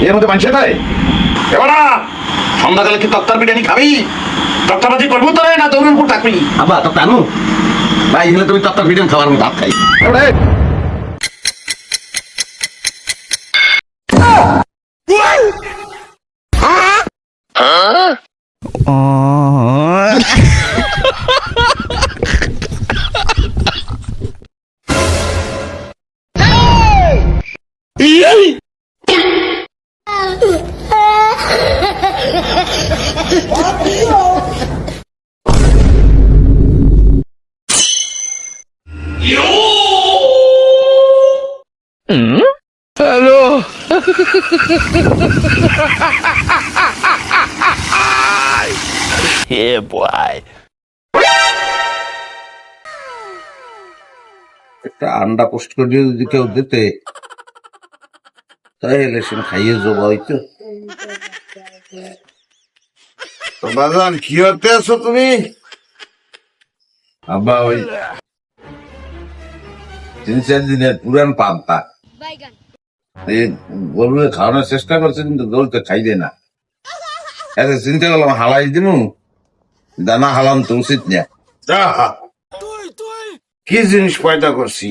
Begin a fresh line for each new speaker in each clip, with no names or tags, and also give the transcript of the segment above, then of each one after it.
এর মধ্যে মানুষের নাই এবারা সন্ধ্যাকালে কি তক্তার বিরিয়ানি খাবি? তক্তাবাজি করবো তো না দৌড়ের উপর থাকবি?
আব্বা তক্তা আনু ভাই এগুলো তুমি তক্তার বিরিয়ানি খাবার আমি ভাত খাই।
Yeah, boy.
একটা আন্ডা পোস্ট করে দিয়ে যদি কেউ দিতে তাহলে সে খাইয়ে জবা হইতো।
তো বাজান কি হতে আছো তুমি?
আব্বা ওই 3-4 দিনের পুরান পান্তা এই গরুরে খাওয়ানোর চেষ্টা করছে কিন্তু গরু তো খাইবে না। আচ্ছা চিন্তা করলাম হালাই দিমু, দানা হালাম তো উচিত না।
আহা, কি জিনিস পয়দা করছি,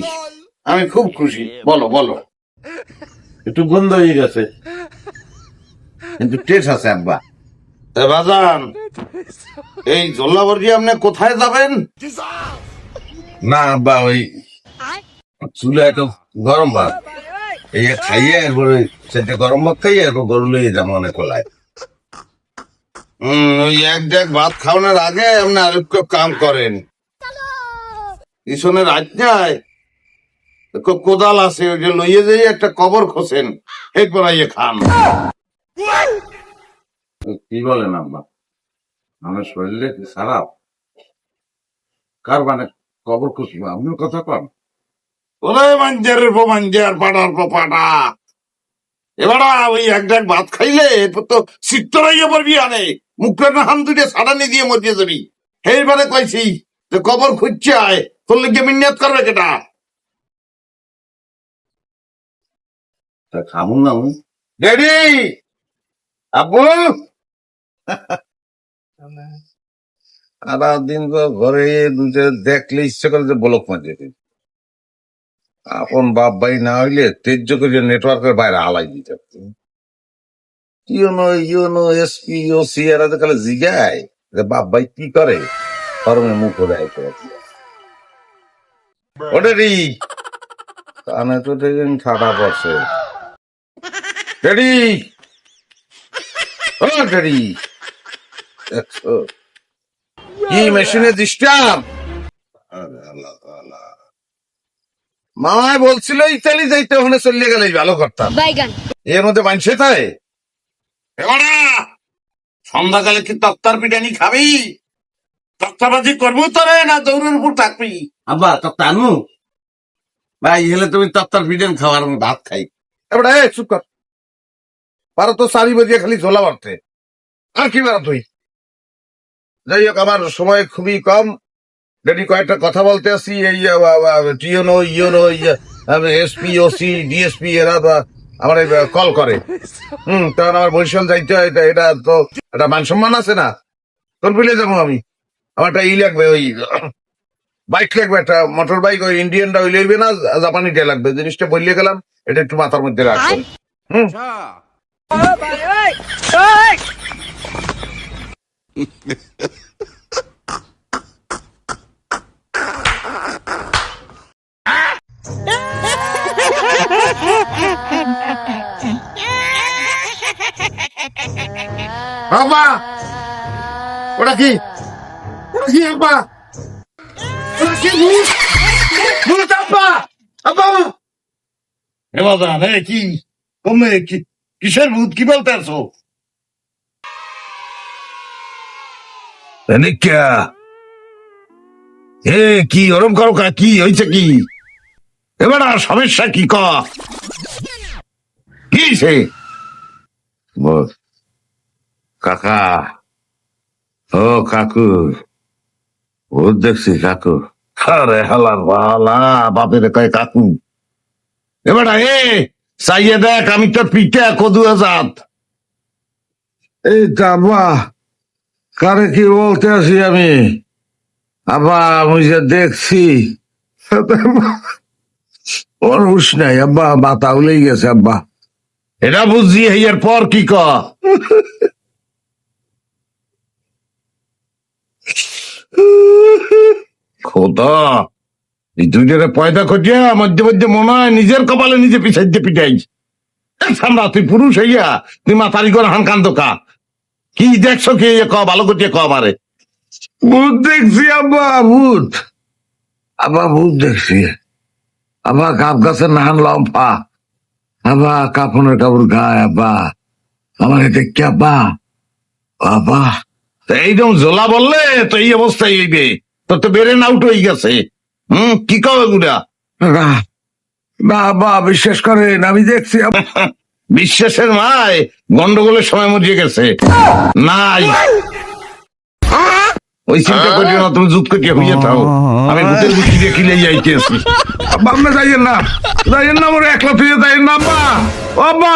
আমি খুব খুশি। বলো বলো।
একটু গন্ধ হয়ে গেছে কিন্তু টেস্ট আছে আব্বা।
তা বাজান এই জল্লাবর্গি আপনি কোথায় যাবেন?
না আব্বা ওই চুলা একটু গরম ভাত এই খাইয়ে এরপরে সেটা গরম ভাত খাইয়ে এরপর গরু লইয়ে যাবো অনেক কোলায়।
ওই এক ডেক ভাত খাওয়ানোর আগে আপনি আরেকটু কাম করেন। পিছনের আজ্ঞায় কোদাল আছে, ওই যে লইয়ে যাই একটা কবর খোসেন, এরপর আইয়ে খান।
কি বলেন আব্বা, আমার শরীরে কি খারাপ? কার মানে কবর খুশিব আপনিও কথা কন।
ওরে মাঞ্জারের পো মাঞ্জার, পাড়ার পো পাড়া। এবার ওই এক ডেক ভাত খাইলে এরপর তো চিত্তরাইয়া পড়বি, আনে মুখটা না হান দুটে সাড়ানি দিয়ে মরিয়ে যাবি। এইবারে কইছি যে কবর খুঁজছে আয়, তোর লিগে মিন্নাত করবে কেটা?
তা খামুন না আমি
ড্যাডি, আব্বু,
সারা দিন ঘরে দুটো দেখলে ইচ্ছে করে যে ব্লক মাঝে আপন বাপ ভাই না হইলে তেজ্য করে নেটওয়ার্কের বাইরে হালাই দিতে। ইউনো এসপি ওসি এরা তো খালি জিগায় যে বাপ ভাই কি করে, গরমে মুখ দেয়। ওটারি কানে তো দেখেন ঠাডা পড়ছে। ড্যাডি, ও ড্যাডি, দেখছো কি মেশিনে ডিস্টার্ব? মামায় বলছিল ইতালি যাইতে, ওখানে চলে গেলে ভালো করতাম। এর মধ্যে মানছে তাই
এবারা সন্ধ্যাকালে কি তক্তার বিরিয়ানি খাবি? তক্তাবাজি করবো তো না দৌড়ের উপর থাকবি?
আব্বা তক্তা আনু ভাই হলে তুমি তক্তার বিরিয়ানি খাওয়ার আমি ভাত খাই। এবার চুপ কর, পারো তো 4 বাজিয়ে খালি ঝোলা বাড়তে আর কি পারো তুই। যাই হোক আমার সময় খুবই কম, ডেডি কয়েকটা কথা বলতে আসি। এই ইউনো এসপি ওসি ডিএসপি এরা আমার কল করে। তখন আমার বরিশাল যাইতে হয়, এটা তো একটা মান সম্মান আছে না। কোন ফিলে যাবো আমি? আমার একটা লাগবে, ওই বাইক লাগবে, একটা মোটর বাইক। ওই ইন্ডিয়ানটা ওই লইবে না, জাপানিটা লাগবে। জিনিসটা বললে গেলাম, এটা একটু মাথার মধ্যে রাখবেন।
আব্বা, ওটা কি? ওটা কি আব্বা? ওটা কি ভূত? ভূত আব্বা, আব্বা। এ বাজান, এ কি কমে কি কিসের ভূত? কি বলতে আছো? কি ওরম করো কা? কি হয়েছে কি? এবার আর সমস্যা কি ক? কি সে
কাকা, ও কাকু, ও দেখছি কাকু।
আরে হালার বালা, বাপের কয় কাকু। এবার চাইয়ে দেখ আমি তোর পিঠে কদু আজাদ।
এই তো আব্বা, কারে কি বলতে আছি আমি? আব্বা আমি যে দেখছি ওর হুশ নাই আব্বা, মাথা উলেই গেছে আব্বা।
এটা বুঝছি এর পর কি ক? খোদা, এই দুইটারে পয়দা খোঁজিয়া মধ্যে মধ্যে মনে হয় নিজের কপালে নিজে পিছাইতে পিটাই। সামরা তুই পুরুষ হইয়া তুই মাতারি করে হান কান দোকা। কি দেখছো কি ক, ভালো করতে ক আমারে।
ভূত দেখছি আব্বা, ভূত। আব্বা ভূত দেখছি। আব্বা কাপ গাছের নাহান লম্ফা, আব্বা কাপনের কাপড় গায়ে আব্বা, আমার দেখি আব্বা। আব্বা
তো এইরকম জোলা বললে তো এই অবস্থায় হইবে। তোর তো বেড়ে আউট হয়ে গেছে। কি কবে গুড়া?
না না আব্বা, বিশ্বাস করেন আমি দেখছি আব্বা।
বিশ্বাসের মায় গন্ডগোলের সময় মরিয়ে গেছে। নাই ওই চিন্তা করিও না, তুমি জুত করিয়া হইয়া থাও। আমি ভূতের বুদ্ধি দিয়ে কিলে যাইতেছি।
আব্বা আপনি যাইয়েন না, যাইয়েন না, মোর একলা তুই যাইয়েন না আব্বা। ও আব্বা।